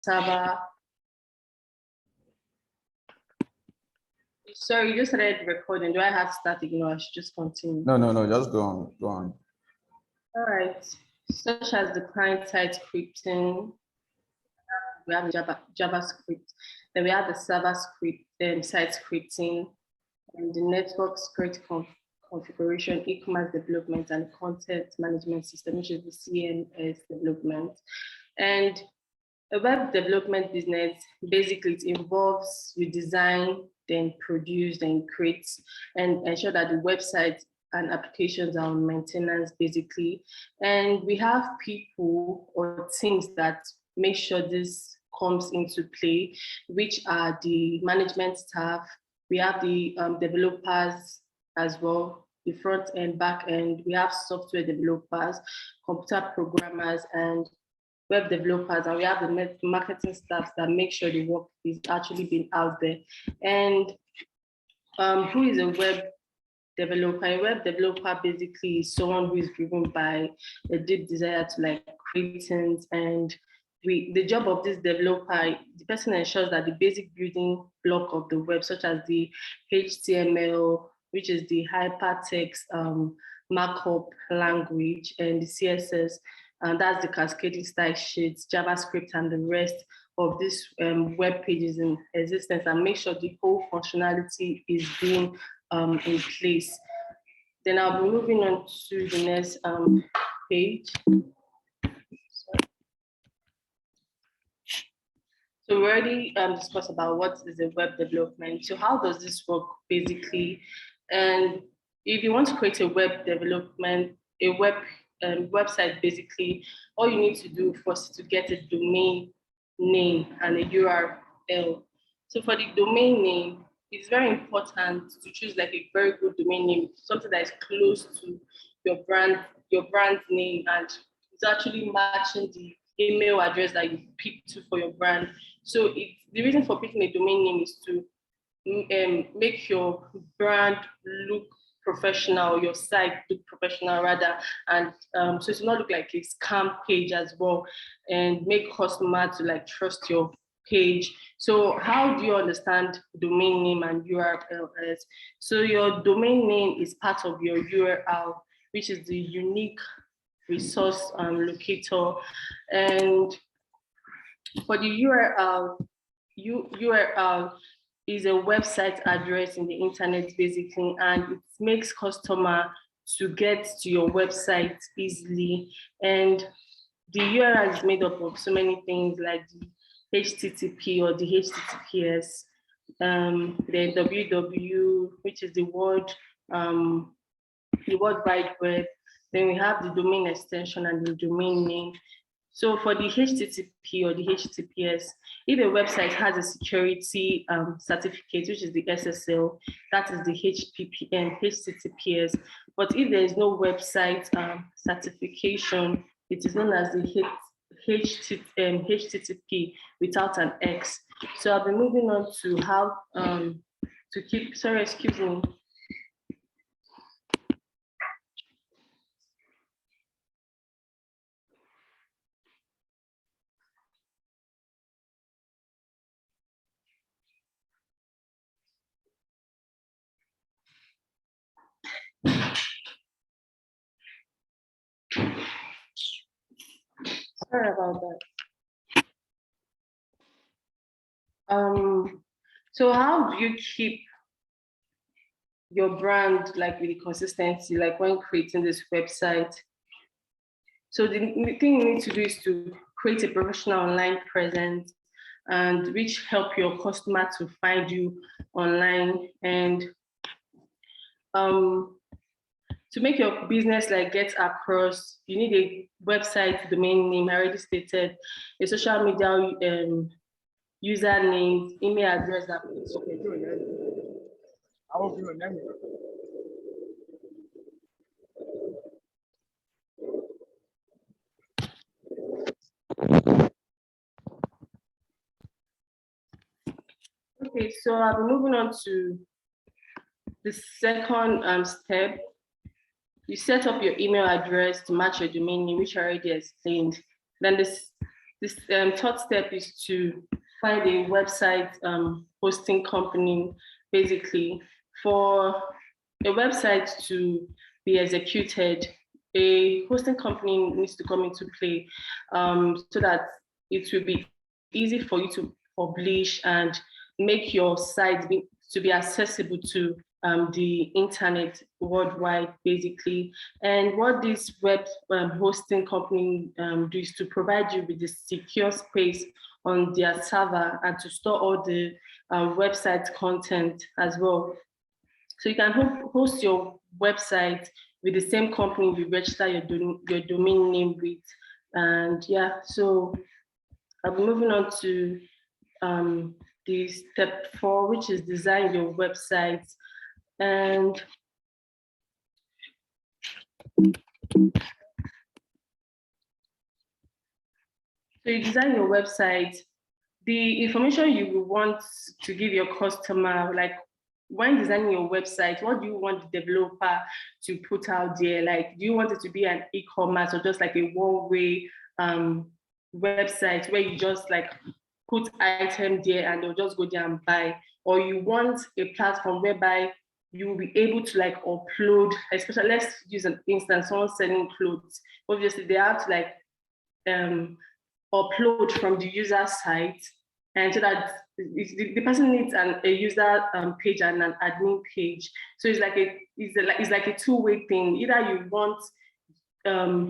server. Sorry, you just started recording. Do I have to start again or I should just continue? No, just go on. Go on. All right. Such as the client-side scripting, we have JavaScript, then we have the server script, then site scripting, and the network script configuration, e-commerce development, and content management system, which is the CMS development. And a web development business, basically it involves you design, then produce, then create, and ensure that the website and applications are on maintenance, basically. And we have people or teams that make sure this comes into play, which are the management staff. We have the developers as well, the front end, back end. We have software developers, computer programmers, and web developers, and we have the marketing staff that make sure the work is actually being out there. And who is a web developer? A web developer basically is someone who is driven by a deep desire to like create things. And the job of this developer, the person ensures that the basic building block of the web, such as the HTML, which is the hypertext markup language, and the CSS, and that's the cascading style sheets, JavaScript, and the rest of these web pages in existence, and make sure the whole functionality is being in place. Then I'll be moving on to the next page. So we already discussed about what is a web development. So how does this work basically? And if you want to create a web development, a website, basically, all you need to do first is to get a domain name and a URL. So for the domain name, it's very important to choose like a very good domain name, something that is close to your brand name, and it's actually matching the email address that you picked to for your brand. So the reason for picking a domain name is to make your brand look professional, your site look professional rather, and so it will not look like a scam page as well, and make customers to like trust your page. So how do you understand domain name and URL? So your domain name is part of your URL, which is the unique resource locator. And for the URL is a website address in the internet, basically, and it makes customer to get to your website easily. And the URL is made up of so many things like the HTTP or the HTTPS, the www, which is the World Wide Web. Then we have the domain extension and the domain name. So for the HTTP or the HTTPS, if a website has a security certificate, which is the SSL, that is the HTTPS. But if there is no website certification, it is known as the HTTP without an X. So I'll be moving on to how to keep, sorry, excuse me. Sorry about that. So how do you keep your brand like with the consistency, like when creating this website? So the thing you need to do is to create a professional online presence, and which help your customer to find you online. And to make your business like get across, you need a website domain name, I already stated, a social media username, email address. Okay, so I'll be moving on to the second step. You set up your email address to match your domain name, which I already explained. Then the This third step is to find a website hosting company. Basically, for a website to be executed, a hosting company needs to come into play so that it will be easy for you to publish and make your site to be accessible to the internet worldwide, basically. And what this web hosting company do is to provide you with the secure space on their server and to store all the website content as well. So you can host your website with the same company you register your domain name with. And yeah, so I'll be moving on to the step 4, which is design your website. And so you design your website, the information you will want to give your customer, like when designing your website, what do you want the developer to put out there? Like, do you want it to be an e-commerce or just like a one-way website where you just like put item there and they'll just go there and buy? Or you want a platform whereby you will be able to like upload, especially let's use an instance, someone selling clothes. Obviously, they have to like upload from the user site, and so that the person needs a user page and an admin page. So it's like a two-way thing. Either you want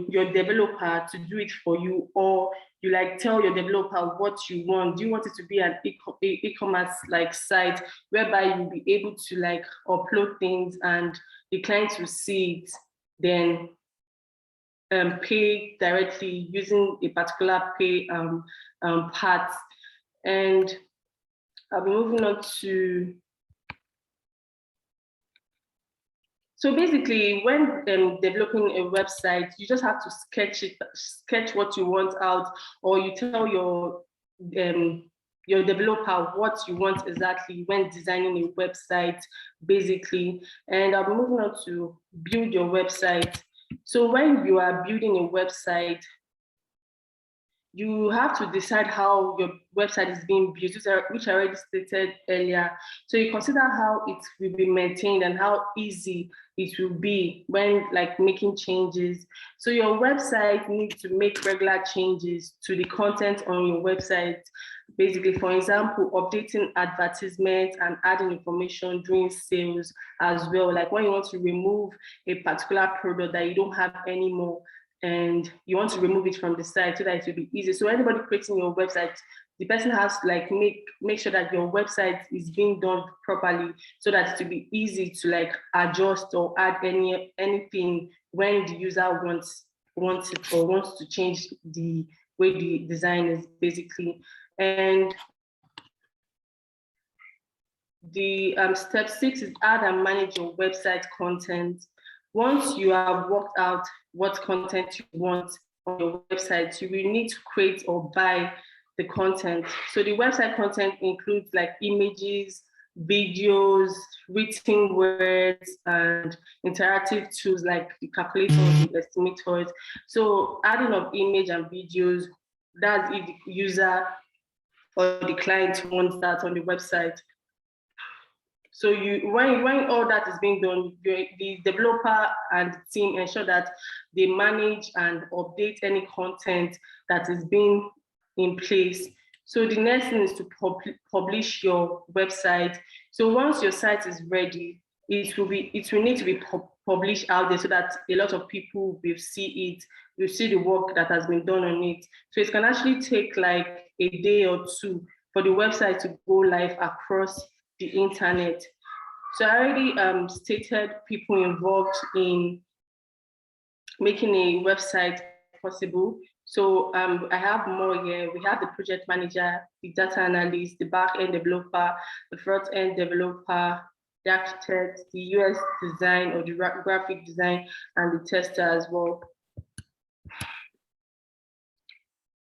your developer to do it for you, or you like tell your developer what you want. Do you want it to be an e-commerce like site whereby you'll be able to like upload things and the client will see it, then pay directly using a particular pay path? And I'll be moving on to, so basically when developing a website, you just have to sketch what you want out, or you tell your developer what you want exactly when designing a website, basically. And I'll be moving on to build your website. So when you are building a website, you have to decide how your website is being built, which I already stated earlier. So you consider how it will be maintained and how easy it will be when like making changes. So your website needs to make regular changes to the content on your website. Basically, for example, updating advertisements and adding information during sales as well. Like when you want to remove a particular product that you don't have anymore, and you want to remove it from the site so that it will be easy. So anybody creating your website, the person has to like make sure that your website is being done properly so that it will be easy to like adjust or add anything when the user wants it or wants to change the way the design is, basically. And the step 6 is add and manage your website content. Once you have worked out what content you want on your website, you will need to create or buy the content. So the website content includes like images, videos, written words, and interactive tools like the calculators, the estimators. So adding of image and videos, that's if the user or the client wants that on the website. So when all that is being done, the developer and the team ensure that they manage and update any content that is being in place. So the next thing is to publish your website. So once your site is ready, it will need to be published out there so that a lot of people will see it, will see the work that has been done on it. So it can actually take like a day or two for the website to go live across the internet. So I already stated people involved in making a website possible. So I have more here. We have the project manager, the data analyst, the back-end developer, the front-end developer, the architect, the UX design or the graphic design, and the tester as well.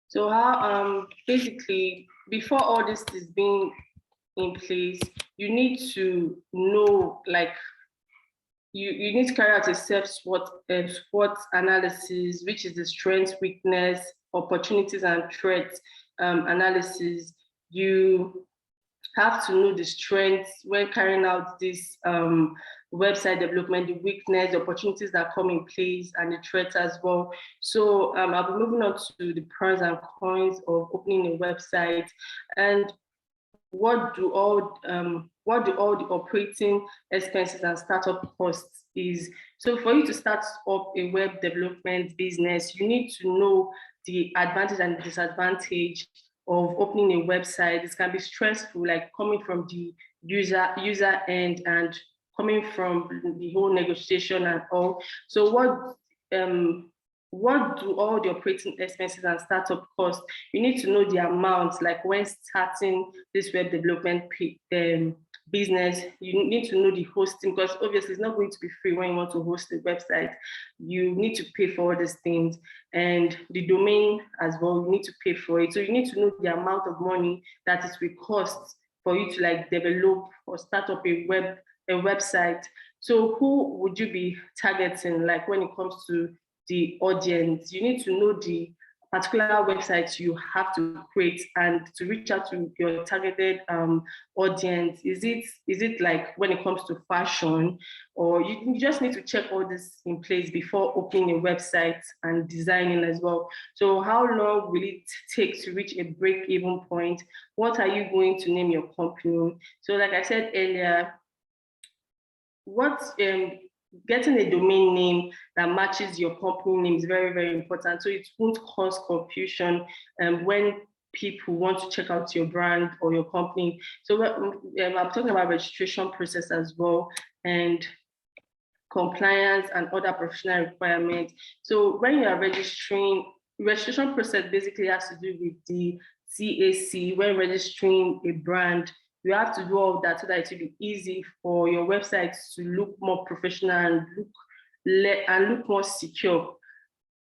So how basically before all this is being in place, you need to know, like, you need to carry out a self-SWOT analysis, which is the strength, weakness, opportunities and threats analysis. You have to know the strengths when carrying out this website development, the weakness, the opportunities that come in place, and the threats as well. So I'll be moving on to the pros and cons of opening a website, and what do all the operating expenses and startup costs is. So for you to start up a web development business, you need to know the advantage and disadvantage of opening a website. This can be stressful, like coming from the user end and coming from the whole negotiation and all. So what do all the operating expenses and startup costs? You need to know the amount, like when starting this web development business, you need to know the hosting, because obviously it's not going to be free when you want to host a website. You need to pay for all these things, and the domain as well, you need to pay for it. So you need to know the amount of money that it will cost for you to like develop or start up a website. So who would you be targeting, like when it comes to the audience? You need to know the particular websites you have to create and to reach out to your targeted audience. Is it like when it comes to fashion, or you just need to check all this in place before opening a website and designing as well? So how long will it take to reach a break-even point? What are you going to name your company? So like I said earlier, getting a domain name that matches your company name is very, very important. So it won't cause confusion when people want to check out your brand or your company. So I'm talking about registration process as well, and compliance and other professional requirements. So when you are registration process basically has to do with the CAC. When registering a brand, you have to do all that so that it will be easy for your website to look more professional and look more secure.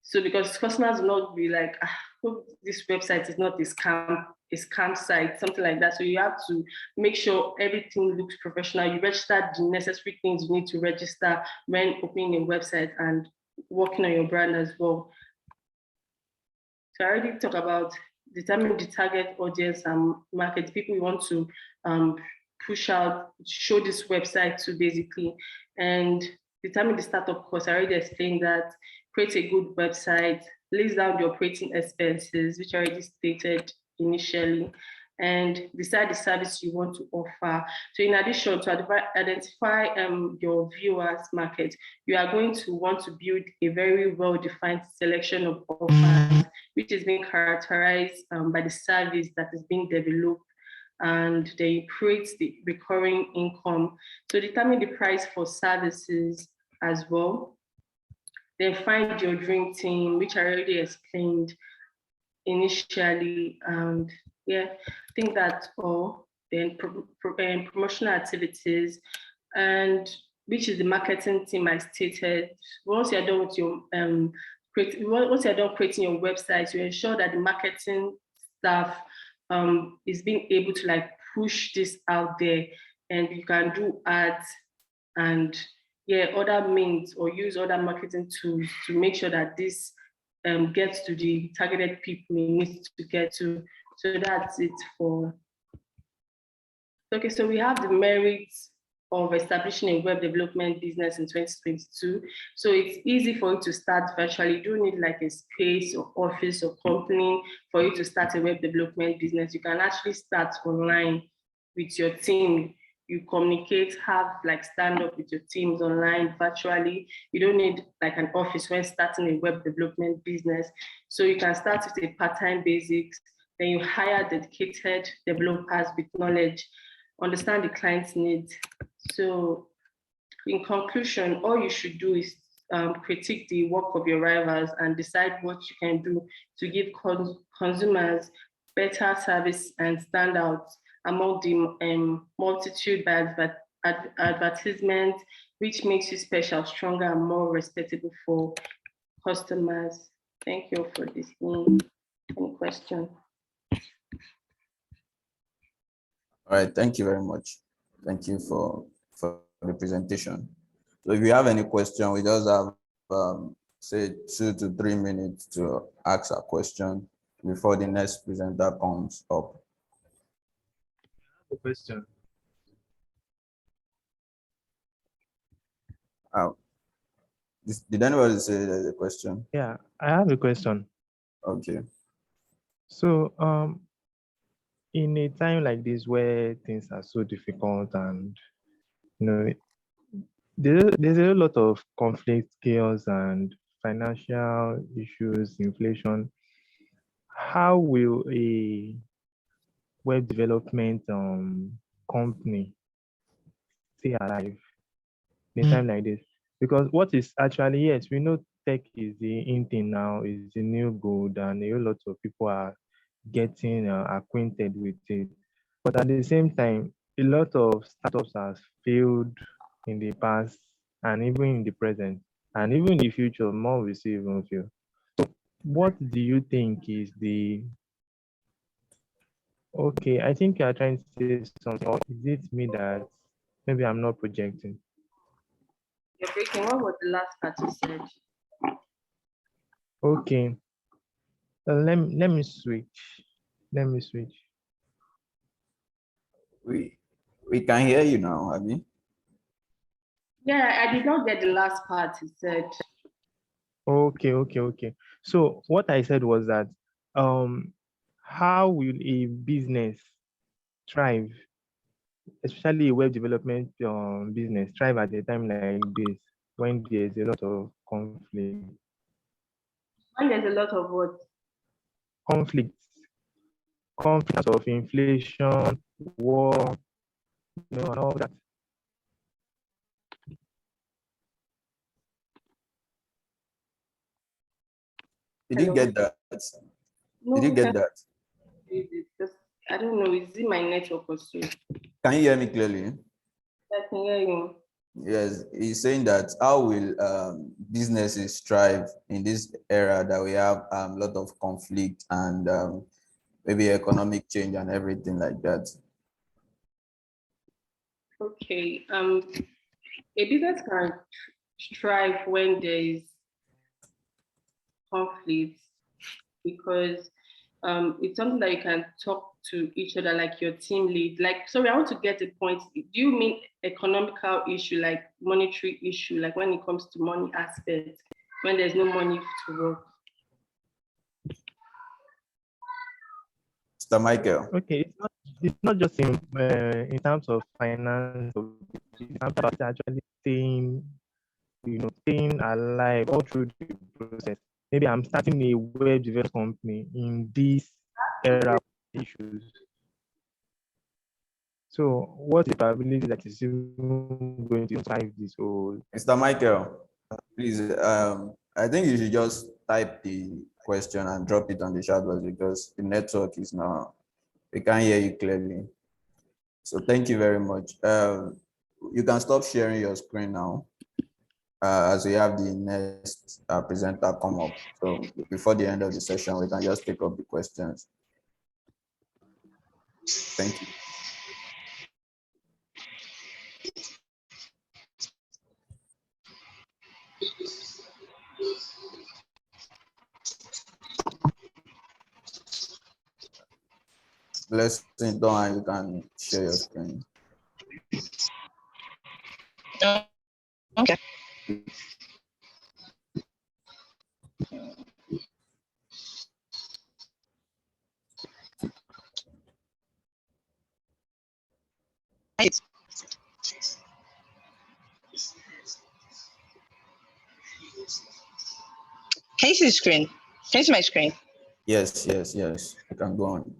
So because customers will not be like, hope this website is not a scam site, something like that. So you have to make sure everything looks professional. You register the necessary things you need to register when opening a website and working on your brand as well. So I already talked about determining the target audience and market, people you want to push out, show this website to basically, and determine the startup cost. I already explained that. Create a good website, list down the operating expenses, which I already stated initially, and decide the service you want to offer. So in addition to identify your viewers market, you are going to want to build a very well-defined selection of offers, which is being characterized by the service that is being developed, and they create the recurring income. So determine the price for services as well. Then find your dream team, which I already explained initially. And yeah, I think that's all. Then promotional activities, and which is the marketing team I stated. Once you're done with your once you're done creating your website, you ensure that the marketing staff is being able to like push this out there, and you can do ads and other means, or use other marketing tools to make sure that this gets to the targeted people it needs to get to. So that's it for. Okay, so we have the merits of establishing a web development business in 2022. So it's easy for you to start virtually. You don't need like a space or office or company for you to start a web development business. You can actually start online with your team. You communicate, have like stand up with your teams online virtually. You don't need like an office when starting a web development business. So you can start with a part-time basics, then you hire dedicated developers with knowledge, understand the client's needs. So in conclusion, all you should do is critique the work of your rivals and decide what you can do to give consumers better service and stand out among the multitude by advertisement, which makes you special, stronger, and more respectable for customers. Thank you for listening. Any question? All right, thank you very much. Thank you for the presentation. So if you have any question, we just have say 2 to 3 minutes to ask a question before the next presenter comes up. A question. Did anybody say there's a question? Yeah, I have a question. Okay. So, in a time like this where things are so difficult and you know there's a lot of conflict, chaos, and financial issues, inflation. How will a web development company stay alive in a time like this? Because what is actually, yes, we know tech is the in thing now, is the new gold, and a lot of people are getting acquainted with it. But at the same time, a lot of startups have failed in the past and even in the present, and even in the future, more will see even fail. What do you think is the okay? I think you are trying to say something, or is it me that maybe I'm not projecting? You're breaking. What was the last part you said? Okay, let me switch. Let me switch. We can hear you now, Abby. Yeah, I did not get the last part you said. Okay. So what I said was that how will a business thrive, especially a web development business, thrive at a time like this when there's a lot of When there's a lot of what? conflicts, conflicts of inflation, war, and all that. Did you Hello? get that? No, Did you get that? I don't know. Is it my network or so? Can you hear me clearly? I can hear you. Yes, he's saying that how will businesses thrive in this era that we have a lot of conflict and maybe economic change and everything like that? Okay. A business can thrive when there is conflict because it's something that you can talk to each other, like your team lead. Like, sorry, I want to get a point. Do you mean economical issue, like monetary issue, like when it comes to money aspect, when there's no money to work? Mr. Michael. Okay, it's not just in terms of finance, it's about actually staying alive all through the process. Maybe I'm starting a web development company in this era of issues. So what is the probability that is even going to survive this whole? Mr. Michael, please, I think you should just type the question and drop it on the chat box because the network is now, we can't hear you clearly. So thank you very much. You can stop sharing your screen now as we have the next presenter come up. So before the end of the session, we can just take up the questions. Thank you. Blessing, don't you can share your screen. Okay. Right. Can you see the screen? Can you see my screen? Yes. You can go on.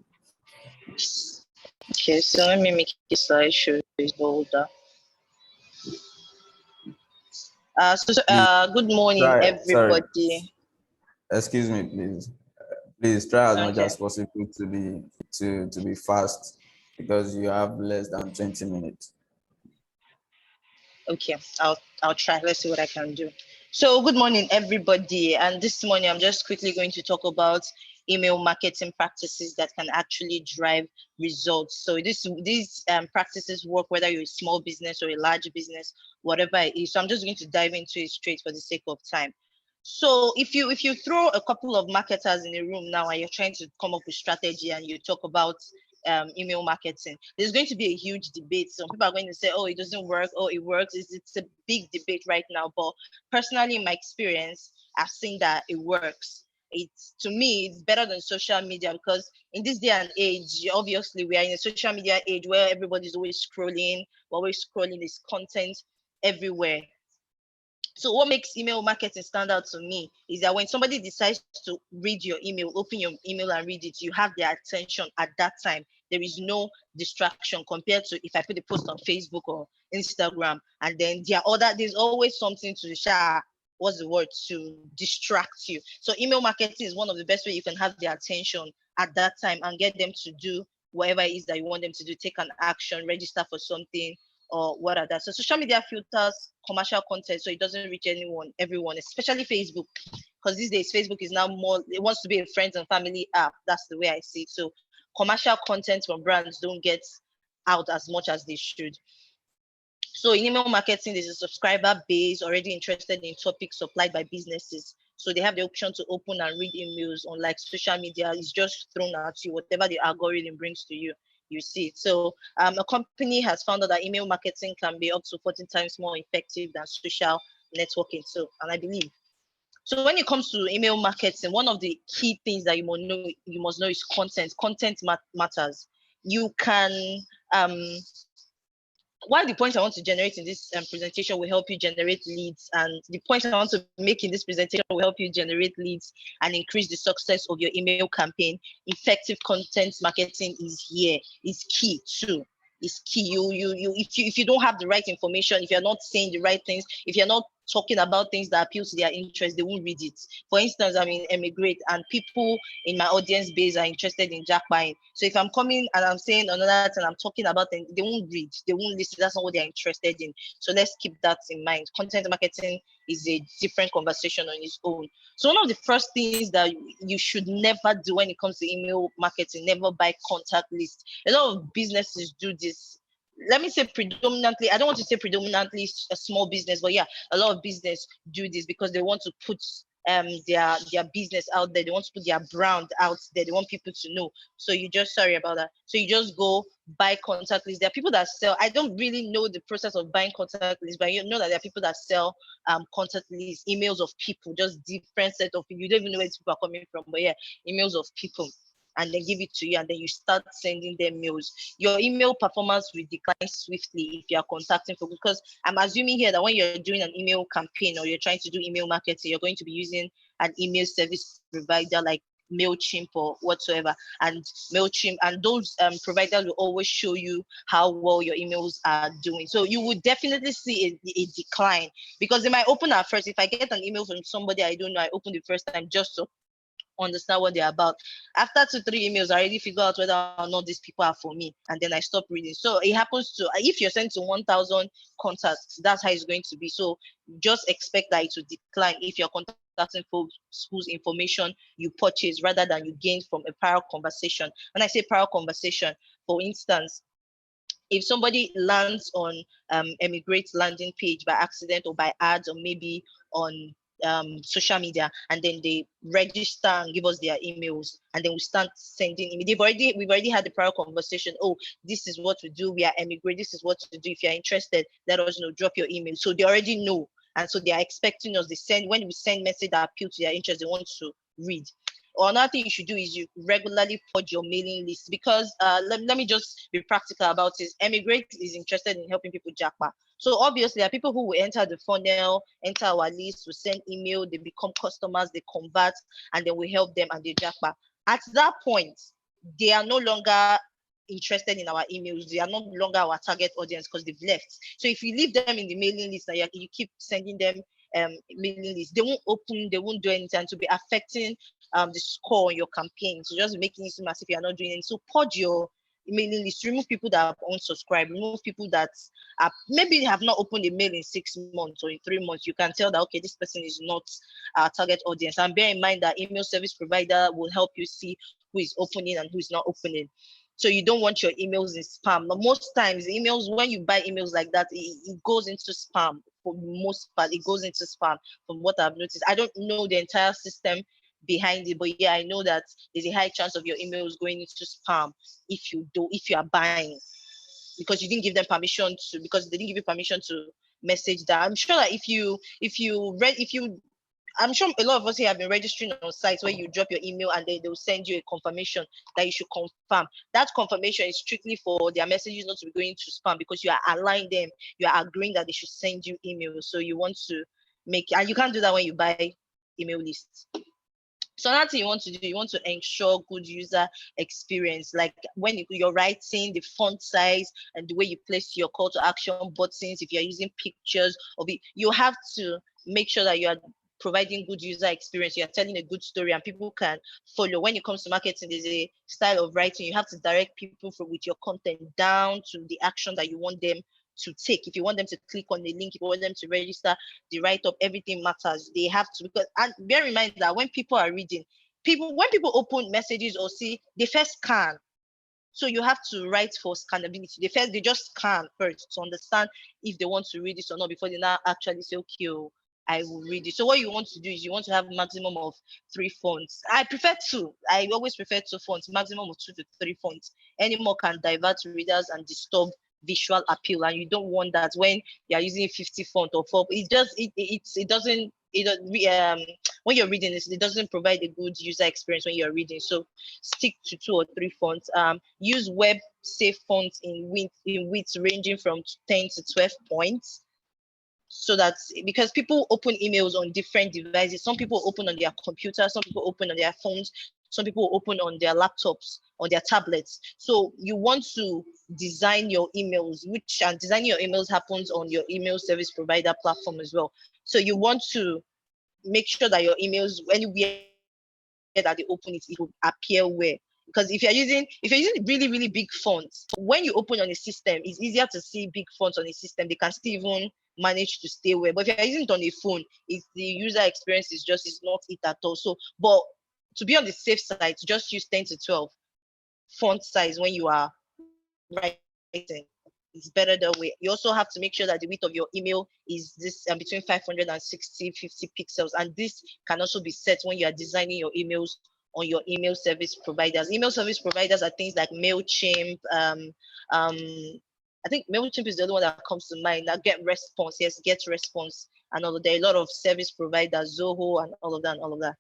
Okay, so let me make a slideshow bolder. Good morning, everybody. Excuse me, please. Please try as much Okay. as possible to be fast because you have less than 20 minutes. Okay, I'll try. Let's see what I can do. So good morning, everybody. And this morning, I'm just quickly going to talk about email marketing practices that can actually drive results. So these practices work whether you're a small business or a large business, whatever it is. So I'm just going to dive into it straight for the sake of time. So if you throw a couple of marketers in a room now and you're trying to come up with strategy and you talk about email marketing, there's going to be a huge debate. Some people are going to say, oh, it doesn't work, oh, it works. It's a big debate right now. But personally, in my experience, I've seen that it works. It's, to me, it's better than social media, because in this day and age, obviously we are in a social media age where everybody's always scrolling. We're always scrolling, this content everywhere. So what makes email marketing stand out to me is that when somebody decides to read your email, open your email and read it, you have their attention at that time. There is no distraction compared to if I put a post on Facebook or Instagram, and then there's always something to share. What's the word? To distract you. So email marketing is one of the best way you can have their attention at that time and get them to do whatever it is that you want them to do, take an action, register for something, or what are that. So social media filters commercial content so it doesn't reach everyone, especially Facebook, because these days Facebook is now more, it wants to be a friends and family app. That's the way I see it. So commercial content from brands don't get out as much as they should. So in email marketing, there's a subscriber base already interested in topics supplied by businesses. So they have the option to open and read emails. Unlike social media, it's just thrown at you. Whatever the algorithm brings to you, you see it. So a company has found out that email marketing can be up to 14 times more effective than social networking. So, and I believe. So when it comes to email marketing, one of the key things that you must know is content. Content matters. You can while the points I want to generate in this presentation will help you generate leads, and the point I want to make in this presentation will help you generate leads and increase the success of your email campaign, effective content marketing is key too. Is key. If you don't have the right information, if you're not saying the right things, if you're not talking about things that appeal to their interest, they won't read it. For instance, I'm in Emigrate and people in my audience base are interested in jack buying. So if I'm coming and I'm saying another thing, I'm talking about things, they won't read, they won't listen. That's not what they're interested in. So let's keep that in mind. Content marketing is a different conversation on its own. So one of the first things that you should never do when it comes to email marketing, never buy contact lists. A lot of businesses do this. Let me say predominantly, I don't want to say predominantly a small business, but yeah, a lot of business do this because they want to put their business out there. They want to put their brand out there. They want people to know. So you just, sorry about that. So you just go buy contact lists. There are people that sell, I don't really know the process of buying contact lists, but you know that there are people that sell contact lists, emails of people, just different set of people. You don't even know where these people are coming from, but yeah, emails of people, and then give it to you, and then you start sending them mails. Your email performance will decline swiftly if you are contacting people, because I'm assuming here that when you're doing an email campaign or you're trying to do email marketing, you're going to be using an email service provider like MailChimp or whatsoever. And MailChimp and those providers will always show you how well your emails are doing. So you would definitely see a decline, because they might open at first. If I get an email from somebody I don't know, I open the first time just to understand what they're about. After 2-3 emails, I already figure out whether or not these people are for me, and then I stop reading. So it happens to, if you're sent to 1,000 contacts, that's how it's going to be. So just expect that it will decline if you're contacting folks whose information you purchase rather than you gain from a prior conversation. When I say prior conversation, for instance, if somebody lands on Emigrate's landing page by accident or by ads, or maybe on social media, and then they register and give us their emails, and then we start sending we've already had the prior conversation. Oh, this is what we do, we are Emigrate, this is what to do. If you're interested, let us know, drop your email. So they already know, and so they are expecting us. When we send message that appeal to their interest, they want to read. Or another thing you should do is you regularly purge your mailing list, because let me just be practical about it. Emigrate is interested in helping people jackpot. So obviously, there are people who will enter the funnel, enter our list, will send email, they become customers, they convert, and then we help them and they jackpot. At that point, they are no longer interested in our emails. They are no longer our target audience because they've left. So if you leave them in the mailing list and you keep sending them mailing list, they won't open, they won't do anything, to be affecting the score on your campaign. So just making it seem as if you're not doing it. So purge your mailing list, remove people that have unsubscribed, remove people that maybe have not opened a mail in 6 months or in 3 months. You can tell that, okay, this person is not our target audience. And bear in mind that email service provider will help you see who is opening and who is not opening. So you don't want your emails in spam. But most times emails, when you buy emails like that, it goes into spam for the most part, it goes into spam from what I've noticed. I don't know the entire system behind it, but yeah, I know that there's a high chance of your emails going into spam if you are buying, because you didn't give them permission to, because they didn't give you permission to message that. I'm sure that I'm sure a lot of us here have been registering on sites where you drop your email and they'll send you a confirmation that you should confirm. That confirmation is strictly for their messages not to be going to spam, because you are allowing them, you are agreeing that they should send you emails. So you want to and you can't do that when you buy email lists. So another thing you want to do, you want to ensure good user experience. Like when you're writing, the font size and the way you place your call to action buttons, if you're using pictures of it, you have to make sure that you are providing good user experience. You're telling a good story and people can follow. When it comes to marketing, there's a style of writing. You have to direct people with your content down to the action that you want them to take. If you want them to click on the link, if you want them to register, the write-up, everything matters. They have to, because, and bear in mind that when people are reading, when people open messages or see, they first scan. So you have to write for scannability. They just scan first to understand if they want to read this or not before they now actually say, okay, oh, I will read it. So what you want to do is you want to have maximum of 3 fonts. I prefer 2. I always prefer 2 fonts, maximum of 2 to 3 fonts. Any more can divert readers and disturb visual appeal, and you don't want that when you're using 50 font or 4. It doesn't when you're reading this, it doesn't provide a good user experience when you're reading. So stick to 2 or 3 fonts. Use web safe fonts in width ranging from 10 to 12 points. So that's because people open emails on different devices. Some people open on their computer, some people open on their phones, some people open on their laptops, on their tablets. So you want to design your emails, and designing your emails happens on your email service provider platform as well. So you want to make sure that your emails, anywhere that they open it will appear where. Because if you're using really, really big fonts, when you open on a system, it's easier to see big fonts on a system. They can still even manage to stay where. But if you're using it on a phone, the user experience is not it at all. So, but to be on the safe side, just use 10 to 12 font size when you are writing. It's better that way. You also have to make sure that the width of your email is this between 560, 50 pixels. And this can also be set when you are designing your emails on your email service providers. Email service providers are things like MailChimp. I think MailChimp is the other one that comes to mind. Now, GetResponse, yes, GetResponse, and all of that. A lot of service providers, Zoho, and all of that.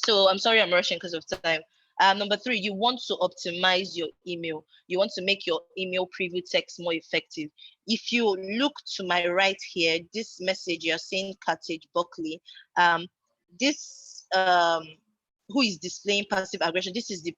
So I'm sorry I'm rushing because of time. Number 3, you want to optimize your email. You want to make your email preview text more effective. If you look to my right here, this message you're seeing, Carthage Buckley, who is displaying passive aggression, this is the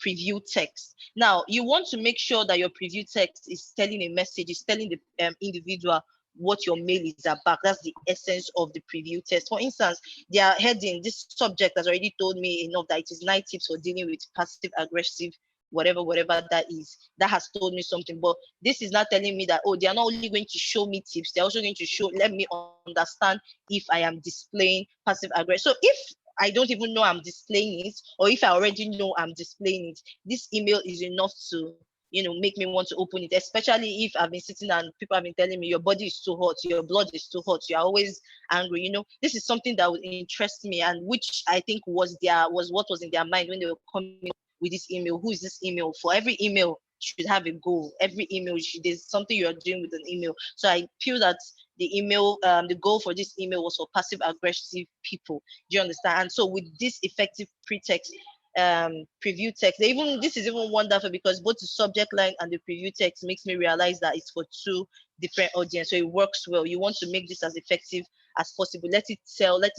preview text. Now, you want to make sure that your preview text is telling a message, is telling the individual what your mail is about. That's the essence of the preview text. For instance, their heading, this subject has already told me enough that it is 9 tips for dealing with passive aggressive, whatever that is. That has told me something. But this is not telling me that, oh, they are not only going to show me tips, they're also going to let me understand if I am displaying passive aggression. So if I don't even know I'm displaying it, or if I already know I'm displaying it, this email is enough to make me want to open it, especially if I've been sitting and people have been telling me your body is too hot, your blood is too hot, you're always angry. This is something that would interest me, and which I think was what was in their mind when they were coming with this email. Who is this email for? Every email should have a goal. Every email there's something you're doing with an email. So I feel that the email, the goal for this email was for passive aggressive people. Do you understand? And so with this effective pretext, preview text, this is even wonderful because both the subject line and the preview text makes me realize that it's for 2 different audience. So it works well. You want to make this as effective as possible. Let it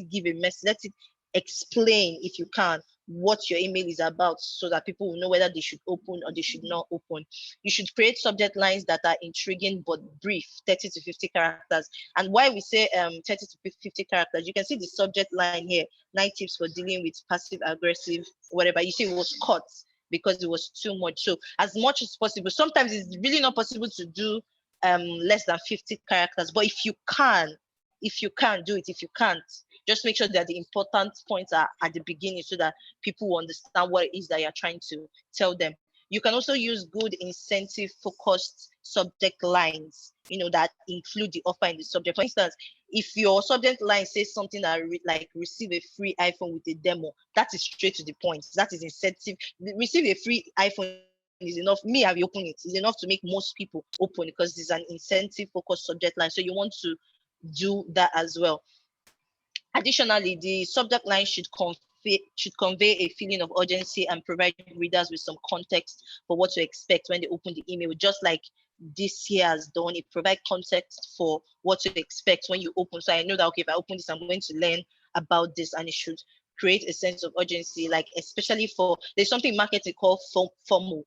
give a message, let it explain, if you can, what your email is about, so that people will know whether they should open or they should not open. You should create subject lines that are intriguing but brief, 30 to 50 characters. And why we say 30 to 50 characters, you can see the subject line here, 9 tips for dealing with passive aggressive, whatever. You see it was cut because it was too much. So as much as possible, sometimes it's really not possible to do less than 50 characters, but if you can do it. If you can't, just make sure that the important points are at the beginning so that people will understand what it is that you're trying to tell them. You can also use good incentive focused subject lines, that include the offer in the subject. For instance, if your subject line says something that like receive a free iPhone with a demo, that is straight to the point. That is incentive. Receive a free iPhone is enough. Me, I will open it. Is enough to make most people open, because it's an incentive focused subject line. So you want to do that as well. Additionally, the subject line should convey a feeling of urgency and provide readers with some context for what to expect when they open the email, just like this here has done. It provides context for what to expect when you open. So I know that, okay, if I open this, I'm going to learn about this, and it should create a sense of urgency, like especially for, there's something in marketing called FOMO,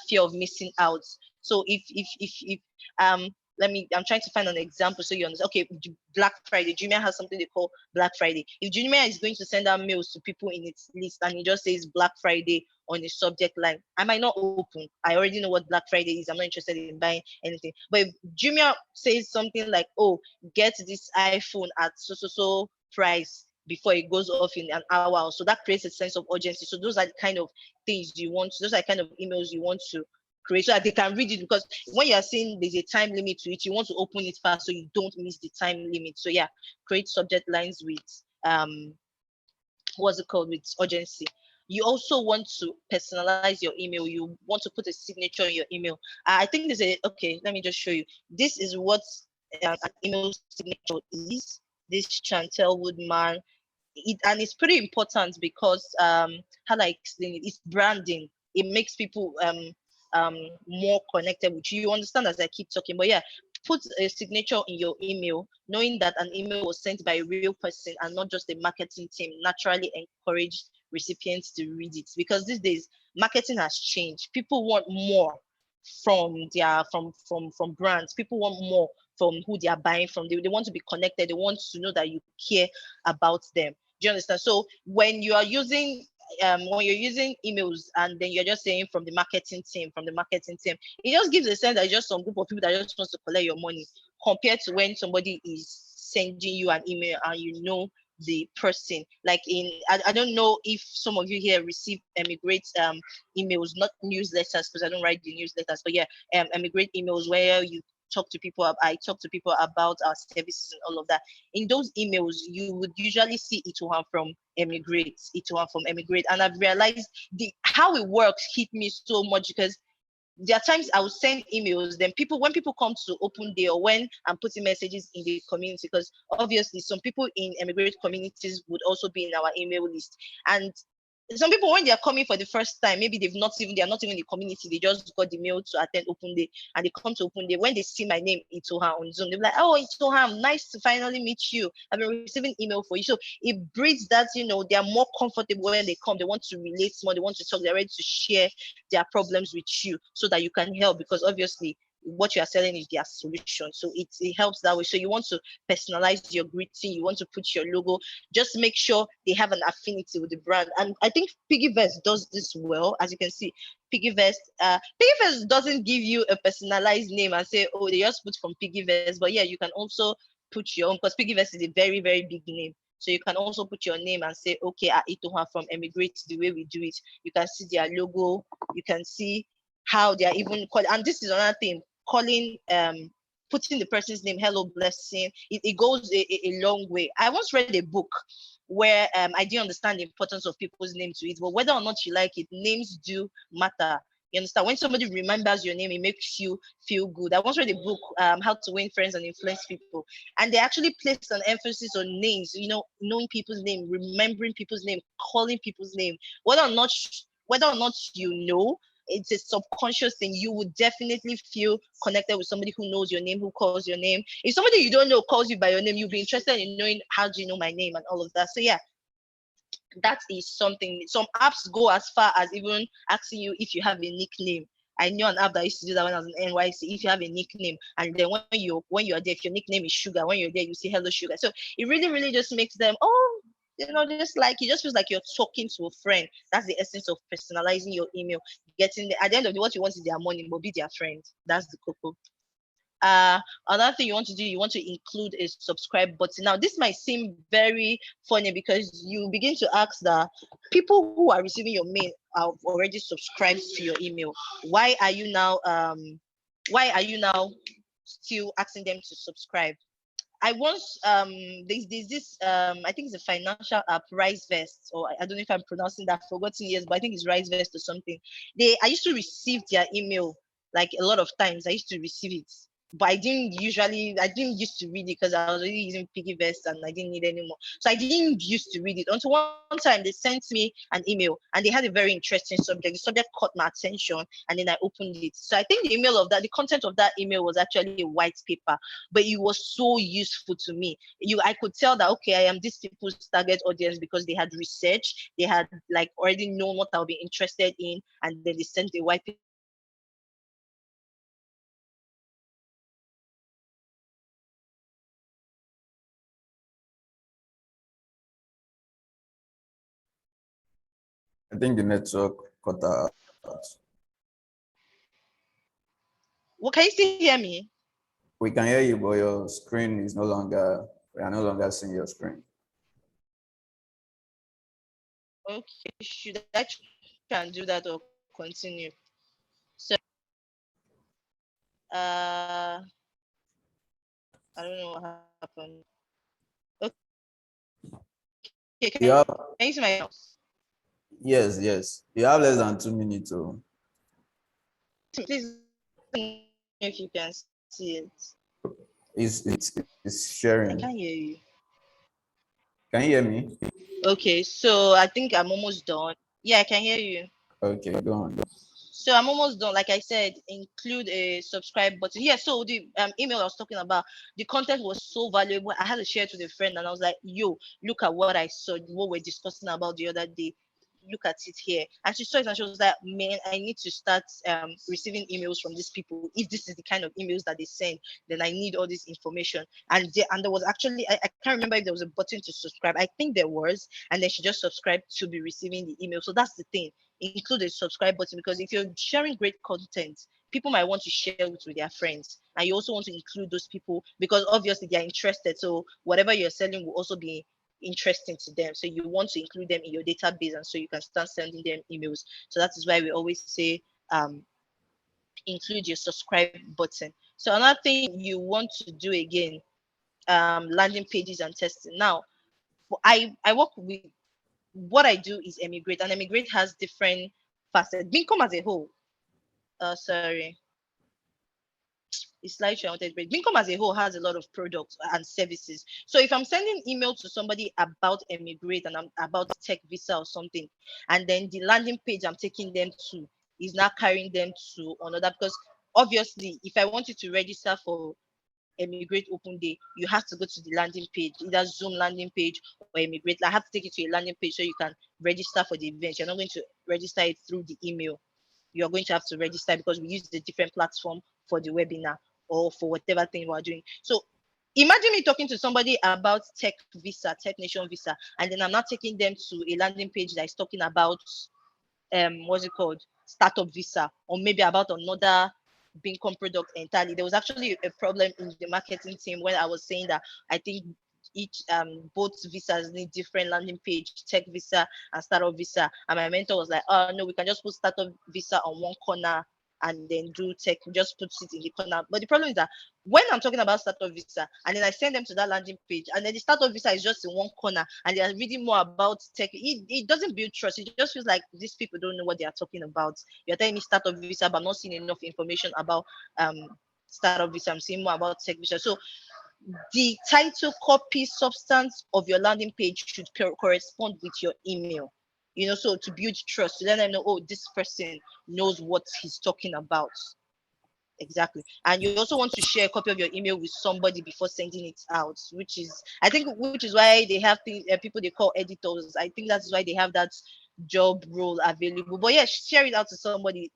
fear of missing out. So if I'm trying to find an example so you understand. Okay, Black Friday. Jumia has something they call Black Friday. If Jumia is going to send out mails to people in its list and it just says Black Friday on the subject line, I might not open. I already know what Black Friday is. I'm not interested in buying anything. But if Jumia says something like, oh, get this iPhone at so price before it goes off in an hour, so that creates a sense of urgency. So those are the kind of things you want. Those are the kind of emails you want to create so that they can read it, because when you're saying there's a time limit to it, you want to open it fast so you don't miss the time limit. So yeah, create subject lines with what's it called, with urgency. You also want to personalize your email. You want to put a signature in your email. I think there's okay, let me just show you. This is what an email signature is. This Chantel Woodman. And it's pretty important because how do I explain it? It's branding. It makes people more connected with you. You understand as I keep talking, but yeah, put a signature in your email, knowing that an email was sent by a real person and not just a marketing team. Naturally encourage recipients to read it, because these days marketing has changed. People want more from their from brands. People want more from who they are buying from. They want to be connected. They want to know that you care about them. Do you understand? So when you are using emails and then you're just saying from the marketing team, it just gives a sense that it's just some group of people that just wants to collect your money, compared to when somebody is sending you an email and you know the person. Like I don't know if some of you here receive Emigrate emails, not newsletters, because I don't write the newsletters, but yeah, Emigrate emails where you I talk to people about our services and all of that. In those emails, you would usually see Itohan from Emigrate, and I've realized how it works hit me so much, because there are times I will send emails, then when people come to open day, or when I'm putting messages in the community, because obviously some people in Emigrate communities would also be in our email list, and some people, when they are coming for the first time, maybe they are not even in the community, they just got the mail to attend open day, and they come to open day. When they see my name Itoha on Zoom, they're like, oh, Itoha, nice to finally meet you, I've been receiving email for you. So it breeds that, they are more comfortable when they come. They want to relate more, they want to talk, they're ready to share their problems with you so that you can help, because obviously what you are selling is their solution. So it helps that way. So you want to personalize your greeting, you want to put your logo, just make sure they have an affinity with the brand. And I think Piggyvest does this well. As you can see, Piggyvest doesn't give you a personalized name and say, oh, they just put from Piggyvest. But yeah, you can also put your own, because Piggyvest is a very, very big name. So you can also put your name and say, okay, Itoha from Emigrate, the way we do it. You can see their logo, you can see how they are even called. And this is another thing, calling putting the person's name, hello blessing, it goes a long way. I once read a book where I didn't understand the importance of people's name to it, but whether or not you like it, names do matter. You understand? When somebody remembers your name, it makes you feel good. I once read a book, How to Win Friends and Influence People, and they actually placed an emphasis on names. Knowing people's name, remembering people's name, calling people's name. Whether or not you know, it's a subconscious thing. You would definitely feel connected with somebody who knows your name, who calls your name. If somebody you don't know calls you by your name, you'll be interested in knowing, how do you know my name and all of that. So yeah, that is something. Some apps go as far as even asking you if you have a nickname. I knew an app that used to do that when I was in NYC. If you have a nickname, and then when you are there, if your nickname is Sugar, when you're there, you say hello, Sugar. So it really, really just makes them, oh, just like, it just feels like you're talking to a friend. That's the essence of personalizing your email. Getting at the end of the, what you want is their money, but be their friend. That's the cocoa. Another thing you want to do, you want to include a subscribe button. Now, this might seem very funny because you begin to ask that people who are receiving your mail have already subscribed to your email. Why are you now still asking them to subscribe? I once there's this I think it's a financial app, RiseVest, or I don't know if I'm pronouncing that, forgotten years, but I think it's RiseVest or something. I used to receive their email like a lot of times. I used to receive it, but I didn't used to read it because I was already using PiggyVest and I didn't need it anymore. So I didn't used to read it until one time they sent me an email and they had a very interesting subject. The subject caught my attention and then I opened it. So I think the content of that email was actually a white paper, but it was so useful to me. I could tell that okay, I am this people's target audience because they had researched, they had like already known what I'll be interested in, and then they sent a white paper. I think the network cut out. Well, can you still hear me? We can hear you, but your screen is no longer, we are no longer seeing your screen. Okay, should I try and do that or continue? So I don't know what happened. Okay, You have, can you see my house? yes, yes. You have less than 2 minutes. So Please, if you can see it. it's I sharing. can't hear you. Can you hear me? Okay, so I think I'm almost done. Yeah, I can hear you. Okay, go on. So I'm almost done. Like I said, include a subscribe button. Yeah, so the email I was talking about, the content was so valuable. I had to share it with a friend and I was like, yo, look at what I saw, what we're discussing about the other day. Look at it here. And she saw it and she was like, man, I need to start receiving emails from these people. If this is the kind of emails that they send, then I need all this information. And there was actually, I can't remember if there was a button to subscribe. I think there was. And then she just subscribed to be receiving the email. So that's the thing, include a subscribe button, because if you're sharing great content, people might want to share it with their friends, and you also want to include those people because obviously they're interested, so whatever you're selling will also be interesting to them, so you want to include them in your database, and so you can start sending them emails. So that is why we always say include your subscribe button. So another thing you want to do again, landing pages and testing. Now I work with, what I do is Emigrate, and Emigrate has different facets. Bincom as a whole, sorry, it's like I wanted to Bincom as a whole has a lot of products and services. So if I'm sending email to somebody about Emigrate and I'm about tech visa or something, and then the landing page I'm taking them to is now carrying them to another, because obviously if I want you to register for Emigrate Open Day, you have to go to the landing page, either Zoom landing page or Emigrate. I have to take you to a landing page so you can register for the event. You're not going to register it through the email. You're going to have to register because we use the different platform for the webinar or for whatever thing we're doing. So imagine me talking to somebody about Tech Visa, Tech Nation Visa, and then I'm not taking them to a landing page that is talking about what's it called, startup visa, or maybe about another Bincom product entirely. There was actually a problem in the marketing team when I was saying that I think each both visas need different landing page, tech visa and startup visa. And my mentor was like, oh no, we can just put startup visa on one corner and then do tech, just put it in the corner. But the problem is that when I'm talking about startup visa and then I send them to that landing page and then the startup visa is just in one corner and they are reading more about tech, it doesn't build trust. It just feels like these people don't know what they are talking about. You're telling me startup visa, but I'm not seeing enough information about um startup visa. I'm seeing more about tech visa. So the title, copy, substance of your landing page should correspond with your email, so to build trust, to let them know, oh, this person knows what he's talking about. Exactly. And you also want to share a copy of your email with somebody before sending it out, which is why they have people they call editors. I think that's why they have that job role available. But yeah, share it out to somebody.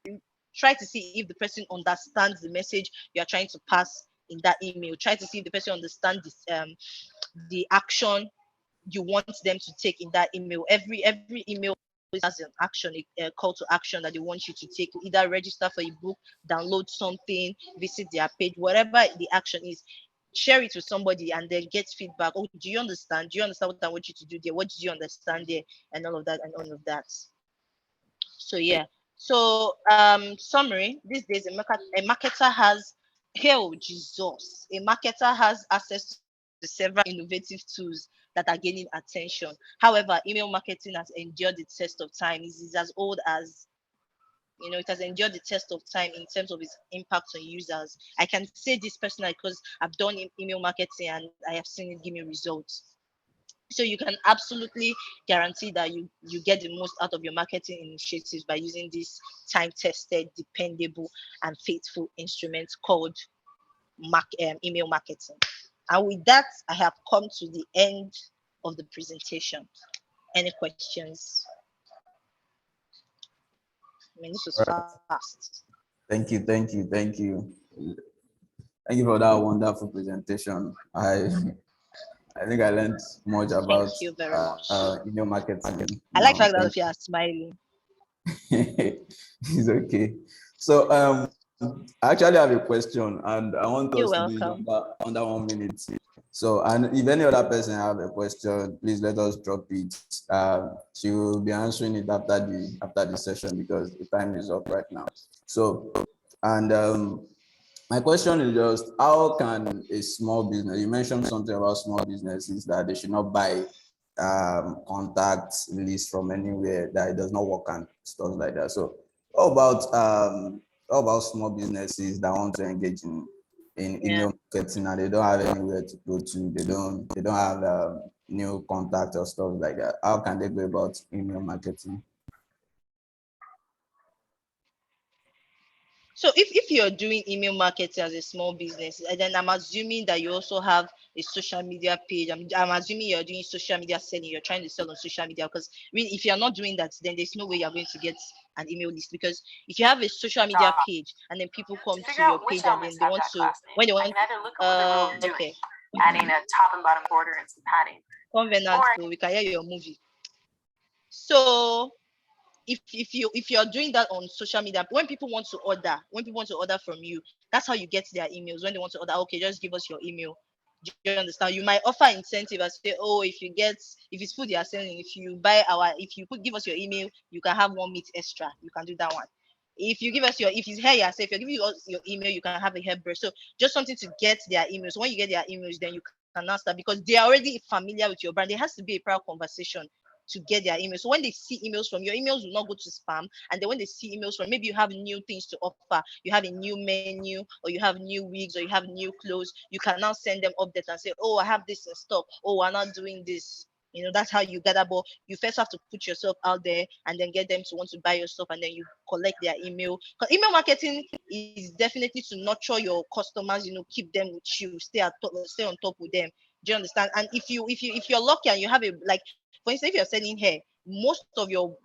Try to see if the person understands the message you are trying to pass in that email. Try to see if the person understands this, the action you want them to take in that email. Every email has an action, a call to action that they want you to take. Either register for a book, download something, visit their page, whatever the action is. Share it with somebody and then get feedback. Oh, do you understand? Do you understand what I want you to do there? What did you understand there? And all of that and all of that. So yeah. So summary, these days a marketer has, hell Jesus, a marketer has access to several innovative tools that are gaining attention. However, email marketing has endured the test of time. It's as old as, it has endured the test of time in terms of its impact on users. I can say this personally because I've done email marketing and I have seen it give me results. So you can absolutely guarantee that you get the most out of your marketing initiatives by using this time-tested, dependable, and faithful instrument called email marketing. And with that, I have come to the end of the presentation. Any questions? I mean, this was fast. Thank you. Thank you for that wonderful presentation. I think I learned much about Thank you very much. email marketing. I like the fact that you are smiling. It's okay. So I actually have a question, and I want us to do under 1 minute. So, and if any other person have a question, please let us drop it. She will be answering it after the session because the time is up right now. So, and my question is just, how can a small business, you mentioned something about small businesses that they should not buy contact list from anywhere, that it does not work and stuff like that. So how about small businesses that want to engage in email marketing and they don't have anywhere to go to, they don't have new contact or stuff like that? How can they go about email marketing? So if you're doing email marketing as a small business, and then I'm assuming that you also have a social media page. I'm assuming you're doing social media selling. You're trying to sell on social media, because really, if you're not doing that, then there's no way you're going to get an email list. Because if you have a social media page and then people come to your page and then they want to, when they want, okay, adding a top and bottom border and some padding. Covenant, so we can hear your movie. So if you're doing that on social media, when people want to order from you, that's how you get their emails. When they want to order, okay, just give us your email. Do you understand? You might offer incentive and say, oh, if it's food you are selling, if you give us your email, you can have 1 meat extra. You can do that one. If you give us if it's hair, if you're giving us your email, you can have a hairbrush. So just something to get their emails. So when you get their emails, then you can now start, because they are already familiar with your brand. There has to be a prior conversation to get their emails. So when they see emails from your emails will not go to spam. And then when they see emails from, maybe you have new things to offer, you have a new menu, or you have new wigs, or you have new clothes, you can now send them updates and say, oh, I have this in stock. Oh, we're not doing this. That's how you gather. But you first have to put yourself out there and then get them to want to buy your stuff, and then you collect their email. Because email marketing is definitely to nurture your customers, keep them with you, stay on top with them. Do you understand? And if you're lucky and you have for instance, if you're selling hair, most of your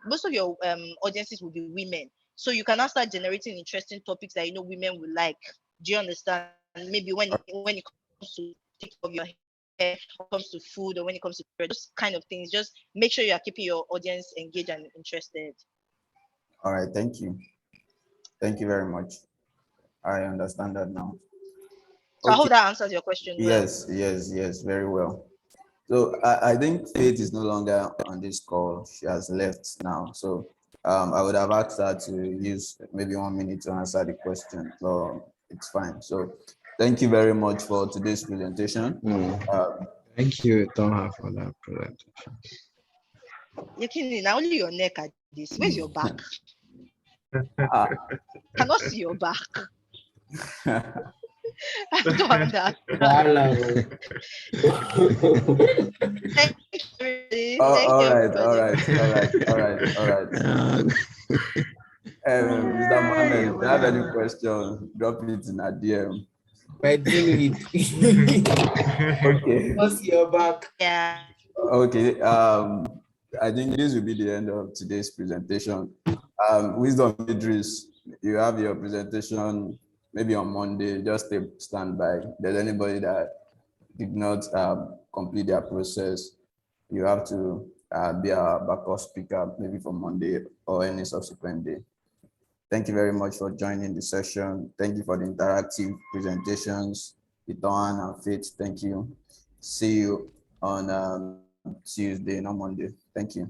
audiences will be women. So you can now start generating interesting topics that women will like. Do you understand? Maybe when it comes to take of your hair, or comes to food, or when it comes to those kind of things, just make sure you are keeping your audience engaged and interested. All right, thank you. Thank you very much. I understand that now. So I hope that answers your question. Yes, very well. So I think Faith is no longer on this call. She has left now. So I would have asked her to use maybe 1 minute to answer the question. So it's fine. So thank you very much for today's presentation. Thank you, Tonha, for that presentation. Yakini, now only your neck at this. Where's your back? Cannot see your back. I've done that. All right. Mr. Mohammed, if you have any question, drop it in a DM. Okay. What's your back? Yeah. Okay. I think this will be the end of today's presentation. Wisdom Idris, you have your presentation maybe on Monday. Just stand by. If there's anybody that did not complete their process, you have to be our backup speaker maybe for Monday or any subsequent day. Thank you very much for joining the session. Thank you for the interactive presentations, Iton and Faith. Thank you. See you on Tuesday, not Monday. Thank you.